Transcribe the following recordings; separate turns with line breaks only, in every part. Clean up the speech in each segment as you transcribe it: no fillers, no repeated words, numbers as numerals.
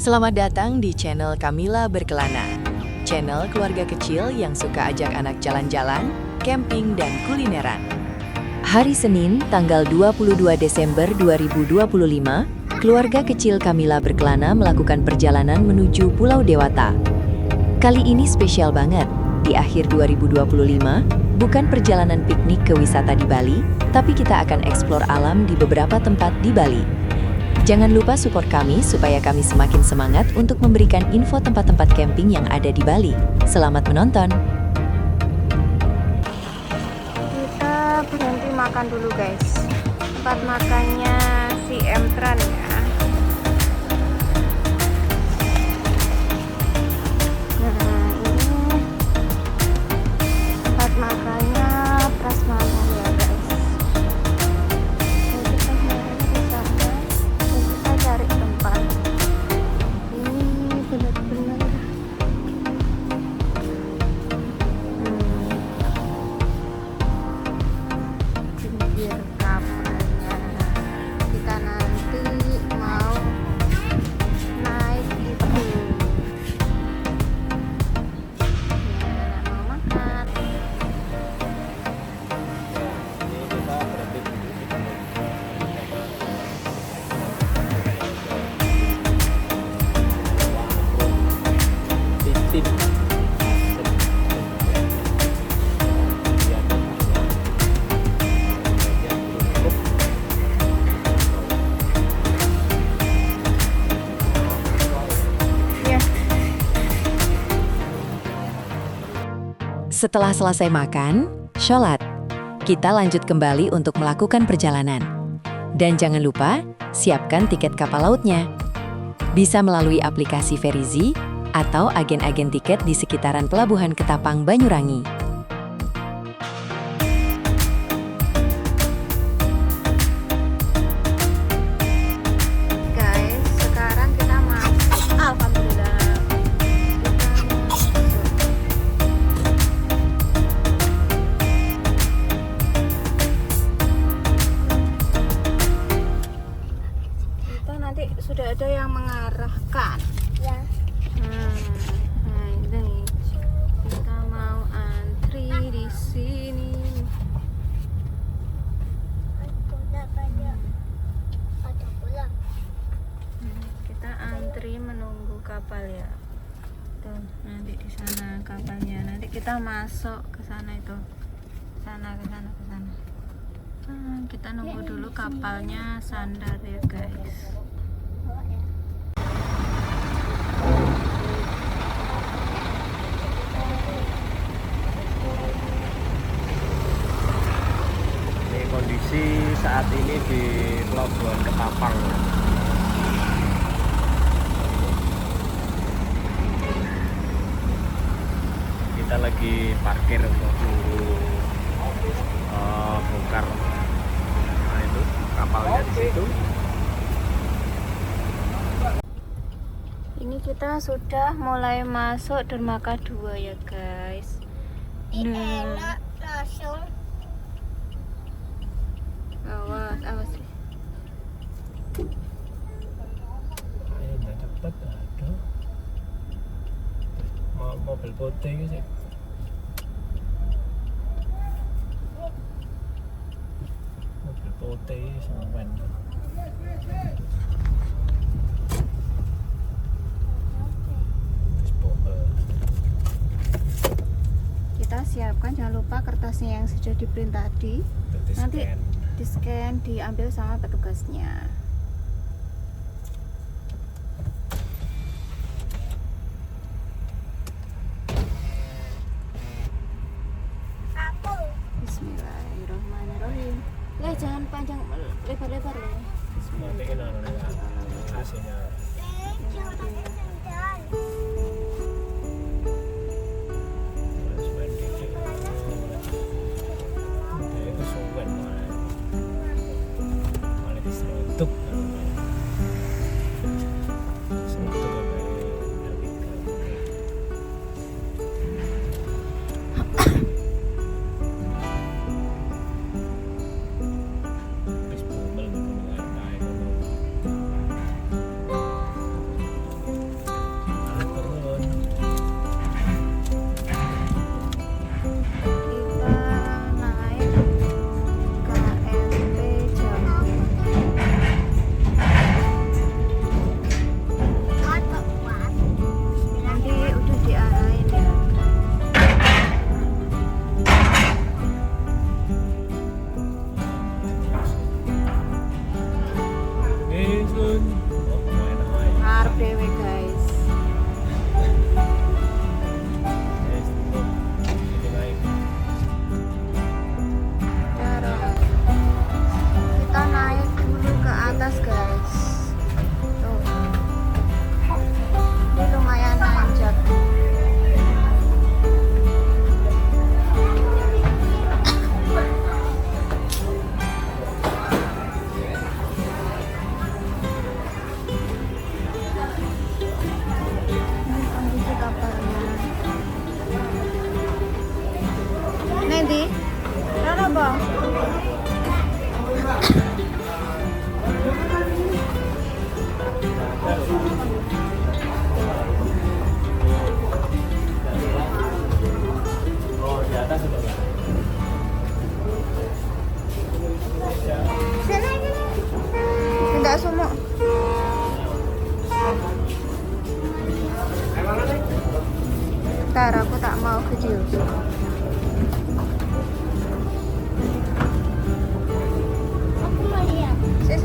Selamat datang di channel Kamila Berkelana. Channel keluarga kecil yang suka ajak anak jalan-jalan, camping, dan kulineran. Hari Senin, tanggal 22 Desember 2025, keluarga kecil Kamila Berkelana melakukan perjalanan menuju Pulau Dewata. Kali ini spesial banget. Di akhir 2025, bukan perjalanan piknik ke wisata di Bali, tapi kita akan eksplor alam di beberapa tempat di Bali. Jangan lupa support kami supaya kami semakin semangat untuk memberikan info tempat-tempat camping yang ada di Bali. Selamat menonton!
Kita berhenti makan dulu guys. Tempat makannya si Emtran ya. Nah ini tempat makannya Prasmanan ya guys. Jadi kita nyari di sana dan kita cari tempat. Ini benar-benar pinggir kapalnya. Kita nanti mau naik itu. Mau makan. Ya.
Setelah selesai makan, sholat, kita lanjut kembali untuk melakukan perjalanan. Dan jangan lupa, siapkan tiket kapal lautnya. Bisa melalui aplikasi Verizi atau agen-agen tiket di sekitaran Pelabuhan Ketapang, Banyuwangi.
Guys, sekarang kita masuk. Alhamdulillah. Kita nanti sudah ada yang mengarahkan.
Ya,
Nah ini kita mau antri di sini.
ada pula.
Kita antri menunggu kapal ya. Tuh, nanti di sana kapalnya. Nanti kita masuk ke sana itu. Sana ke sana ke sana. Kita nunggu dulu kapalnya sandar ya, guys.
Ini kondisi saat ini di Pelabuhan Ketapang. Kita lagi parkir untuk nunggu bongkar. Nah itu kapalnya di situ.
Ini kita sudah mulai masuk dermaga 2 ya, guys.
Enak langsung.
Awas, awas.
Ayo nggak cepet, aduh. Mobil putih sih. Mobil putih sampean. Terus
Kita siapkan, jangan lupa kertasnya yang sudah di print tadi. Nanti di scan, diambil sama petugasnya.
Aku
Bismillahirrahmanirrahim. Jangan panjang, lebar-lebar ya.
nanti kita hasilnya. Itu suwen malah diseruduk.
Ntar aku tak mau video.
Aku mau lihat.
Si.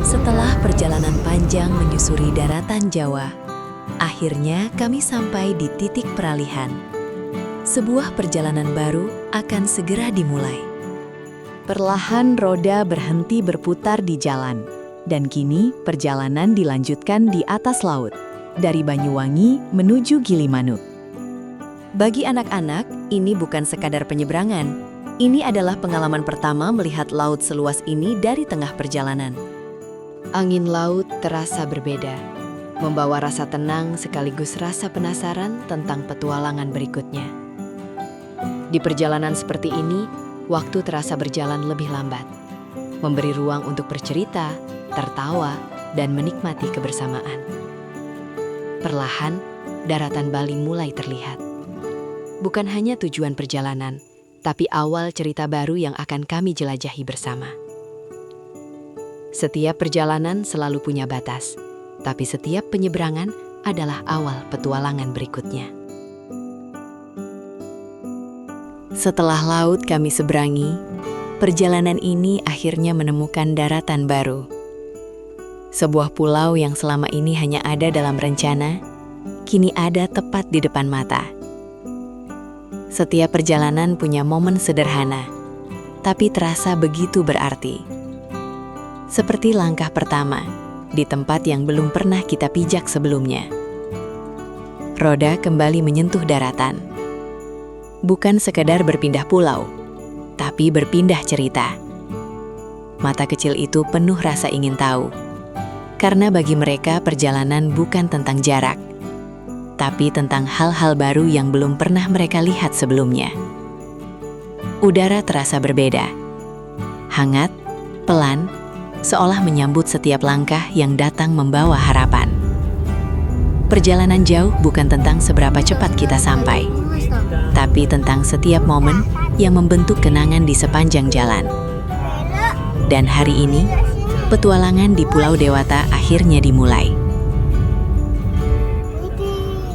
Setelah perjalanan panjang menyusuri daratan Jawa, akhirnya kami sampai di titik peralihan. Sebuah perjalanan baru akan segera dimulai. Perlahan roda berhenti berputar di jalan, dan kini perjalanan dilanjutkan di atas laut, dari Banyuwangi menuju Gilimanuk. Bagi anak-anak, ini bukan sekadar penyeberangan. Ini adalah pengalaman pertama melihat laut seluas ini dari tengah perjalanan. Angin laut terasa berbeda, membawa rasa tenang sekaligus rasa penasaran tentang petualangan berikutnya. Di perjalanan seperti ini, waktu terasa berjalan lebih lambat, memberi ruang untuk bercerita, tertawa, dan menikmati kebersamaan. Perlahan, daratan Bali mulai terlihat. Bukan hanya tujuan perjalanan, tapi awal cerita baru yang akan kami jelajahi bersama. Setiap perjalanan selalu punya batas, tapi setiap penyeberangan adalah awal petualangan berikutnya. Setelah laut kami seberangi, perjalanan ini akhirnya menemukan daratan baru. Sebuah pulau yang selama ini hanya ada dalam rencana, kini ada tepat di depan mata. Setiap perjalanan punya momen sederhana, tapi terasa begitu berarti. Seperti langkah pertama, di tempat yang belum pernah kita pijak sebelumnya. Roda kembali menyentuh daratan. Bukan sekadar berpindah pulau, tapi berpindah cerita. Mata kecil itu penuh rasa ingin tahu. Karena bagi mereka perjalanan bukan tentang jarak, tapi tentang hal-hal baru yang belum pernah mereka lihat sebelumnya. Udara terasa berbeda. Hangat, pelan, seolah menyambut setiap langkah yang datang membawa harapan. Perjalanan jauh bukan tentang seberapa cepat kita sampai, tapi tentang setiap momen yang membentuk kenangan di sepanjang jalan. Dan hari ini, petualangan di Pulau Dewata akhirnya dimulai.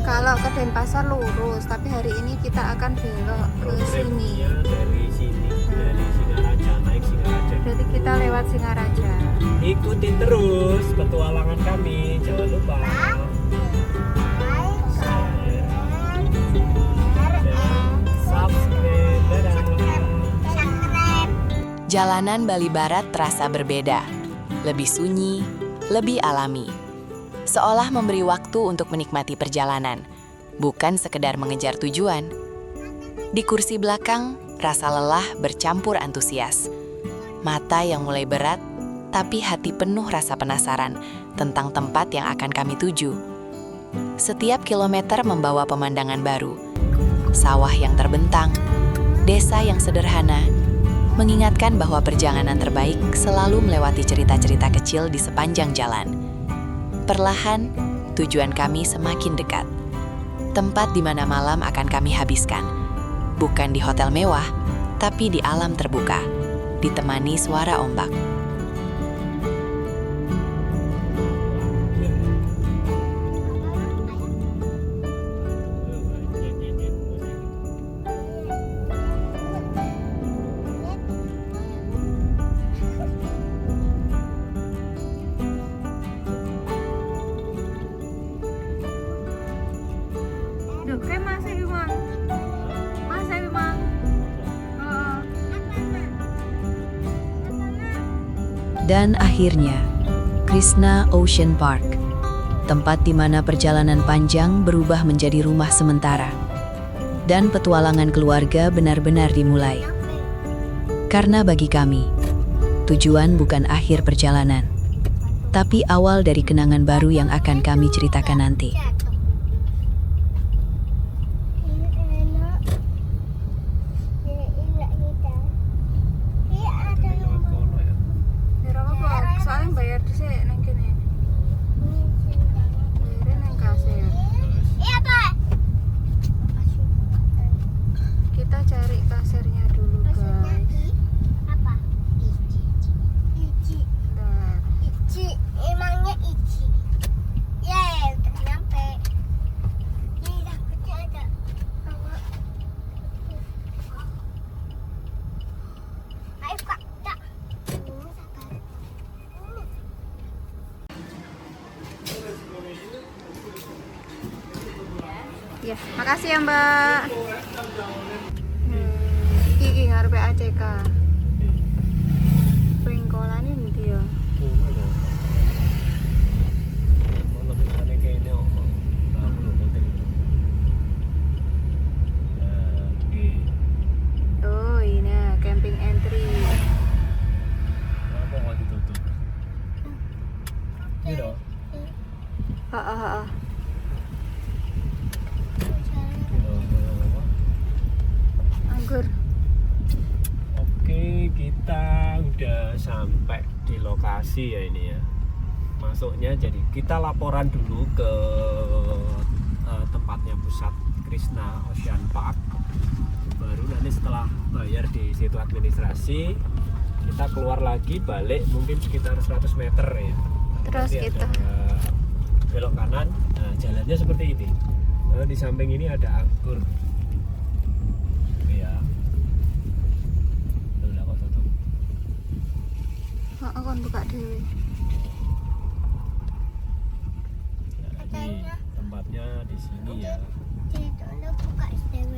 Kalau ke Denpasar lurus, tapi hari ini kita akan belok ke sini.
Dari sini, dari Singaraja, naik Singaraja.
Berarti kita lewat Singaraja.
Ikutin terus petualangan kami, jangan lupa. Subscribe. Dadah.
Jalanan Bali Barat terasa berbeda, lebih sunyi, lebih alami. Seolah memberi waktu untuk menikmati perjalanan, bukan sekedar mengejar tujuan. Di kursi belakang, rasa lelah bercampur antusias. Mata yang mulai berat, tapi hati penuh rasa penasaran tentang tempat yang akan kami tuju. Setiap kilometer membawa pemandangan baru. Sawah yang terbentang, desa yang sederhana, mengingatkan bahwa perjalanan terbaik selalu melewati cerita-cerita kecil di sepanjang jalan. Perlahan, tujuan kami semakin dekat. Tempat di mana malam akan kami habiskan. Bukan di hotel mewah, tapi di alam terbuka, ditemani suara ombak.
Duh, kayak masih Bimang. Masih Bimang.
Dan akhirnya, Krishna Ocean Park, tempat di mana perjalanan panjang berubah menjadi rumah sementara. Dan petualangan keluarga benar-benar dimulai. Karena bagi kami, tujuan bukan akhir perjalanan, tapi awal dari kenangan baru yang akan kami ceritakan nanti.
Soalnya bayar di sini neng kene. Bayarnya neng kasir.
Iya, Pak.
Kita cari aja. Makasih ya Mbak. Iki ngarepe ACK. Pringkolane ndi ya? Oh ini camping entry.
Apa kok ditutup? Ini dong.
Ha. Anggur.
Oke, kita udah sampai di lokasi ya ini ya. Masuknya jadi kita laporan dulu ke tempatnya pusat Krishna Ocean Park. Baru nanti setelah bayar di situ administrasi, kita keluar lagi balik mungkin sekitar 100 meter ya.
Terus
Nanti
gitu.
ada belok kanan. Nah, jalannya seperti ini. Lalu di samping ini ada anggur. Ya. Tuh, kok tutup.
Aku kan buka dhewe.
Jadi tempatnya di sini ya.
Itu lo buka STW.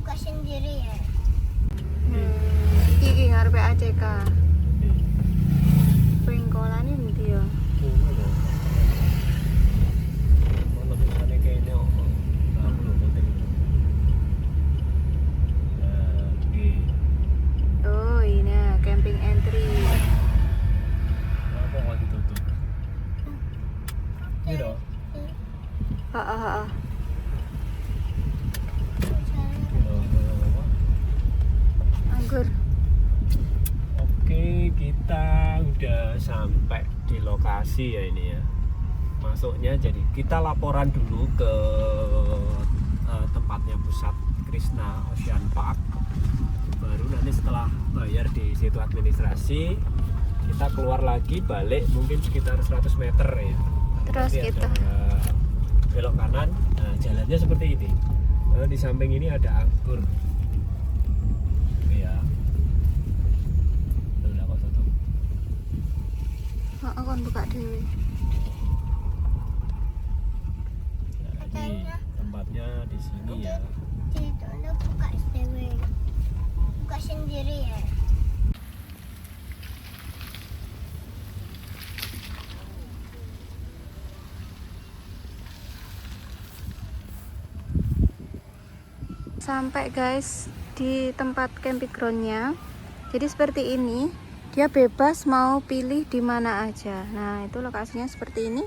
Buka sendiri ya.
Iki ngarepe ACK. Pringkolane ndi ya? Oh ini camping entry.
Apa kok ditutup? Ini dong.
Ha. Anggur.
Oke, kita udah sampai di lokasi ya ini ya. Masuknya jadi kita laporan dulu ke tempatnya pusat Krishna Ocean Park. Baru nanti setelah bayar di situ administrasi, kita keluar lagi balik mungkin sekitar 100 meter ya.
Terus
Nanti
gitu.
ada belok kanan. Nah, jalannya seperti ini. Lalu di samping ini ada anggur. Ya. Udah kok tutup.
Aku kan buka dhewe.
Jadi tempatnya di sini ya.
Itu lo buka STW. Buka sendiri ya.
Sampai guys di tempat camping groundnya. Jadi seperti ini, dia bebas mau pilih di mana aja. Nah itu lokasinya seperti ini.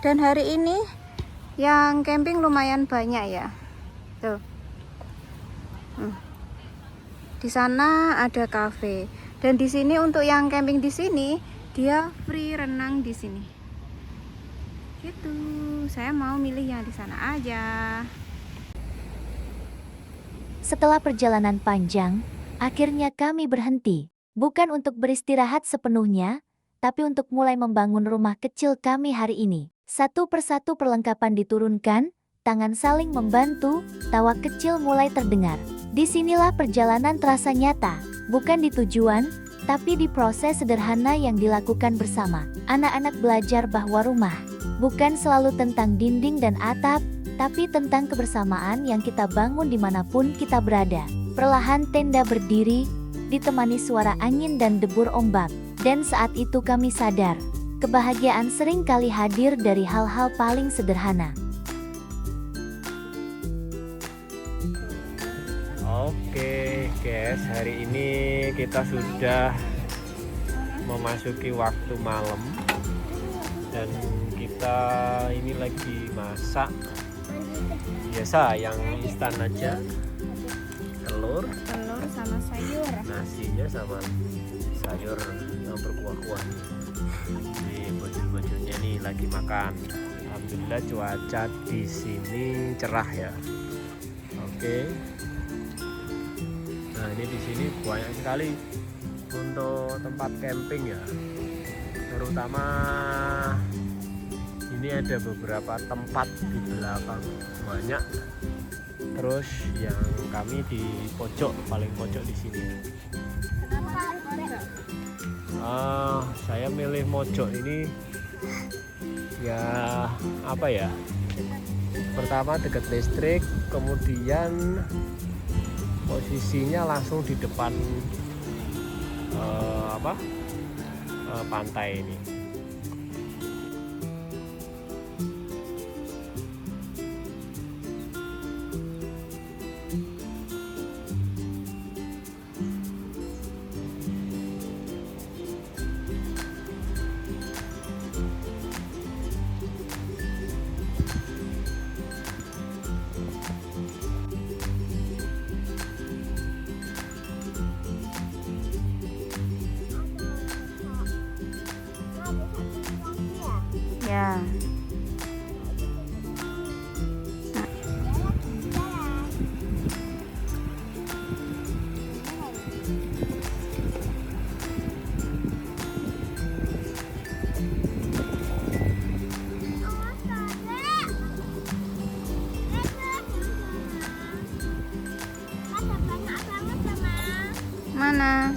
Dan hari ini yang camping lumayan banyak ya. Tuh. Di sana ada cafe. Dan di sini untuk yang camping di sini dia free renang di sini. Gitu. Saya mau milih yang di sana aja.
Setelah perjalanan panjang, akhirnya kami berhenti. Bukan untuk beristirahat sepenuhnya, tapi untuk mulai membangun rumah kecil kami hari ini. Satu persatu perlengkapan diturunkan, tangan saling membantu, tawa kecil mulai terdengar. Disinilah perjalanan terasa nyata, bukan di tujuan, tapi di proses sederhana yang dilakukan bersama. Anak-anak belajar bahwa rumah bukan selalu tentang dinding dan atap, tapi tentang kebersamaan yang kita bangun dimanapun kita berada. Perlahan tenda berdiri, ditemani suara angin dan debur ombak. Dan saat itu kami sadar, kebahagiaan sering kali hadir dari hal-hal paling sederhana.
Oke guys, hari ini kita sudah memasuki waktu malam. Dan kita ini lagi masak biasa yang instan aja, telur
sama sayur.
nasinya sama sayur yang berkuah-kuah. Nih baju-bajunya nih lagi makan. Alhamdulillah cuaca di sini cerah ya. Oke. Nah ini di sini banyak sekali untuk tempat camping ya. Terutama ini ada beberapa tempat di belakang banyak. Terus yang kami di pojok, paling pojok di sini. Saya milih mojok ini ya apa ya? Pertama dekat listrik, kemudian posisinya langsung di depan pantai ini.
Ya. Mana?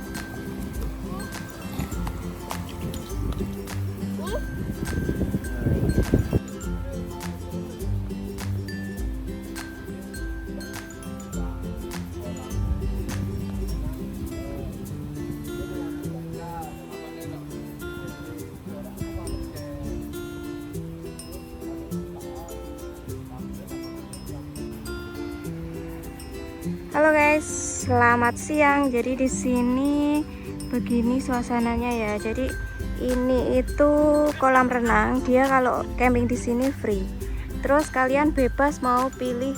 Halo guys, selamat siang. Jadi di sini begini suasananya ya. Jadi ini itu kolam renang. Dia kalau camping di sini free. Terus kalian bebas mau pilih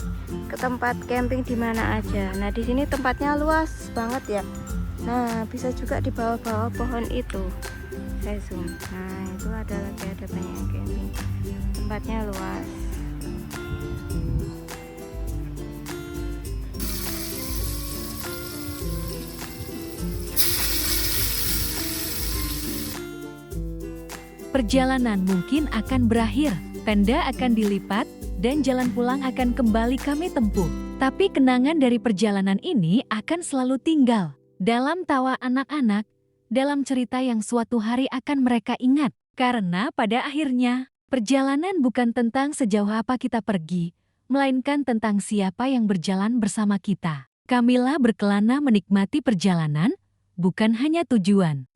ke tempat camping di mana aja. Nah, di sini tempatnya luas banget ya. Nah, bisa juga di bawah-bawah pohon itu. Saya zoom. Nah, itu ada banyak camping. Tempatnya luas.
Perjalanan mungkin akan berakhir, tenda akan dilipat, dan jalan pulang akan kembali kami tempuh. Tapi kenangan dari perjalanan ini akan selalu tinggal dalam tawa anak-anak, dalam cerita yang suatu hari akan mereka ingat. Karena pada akhirnya, perjalanan bukan tentang sejauh apa kita pergi, melainkan tentang siapa yang berjalan bersama kita. Kamila berkelana menikmati perjalanan, bukan hanya tujuan.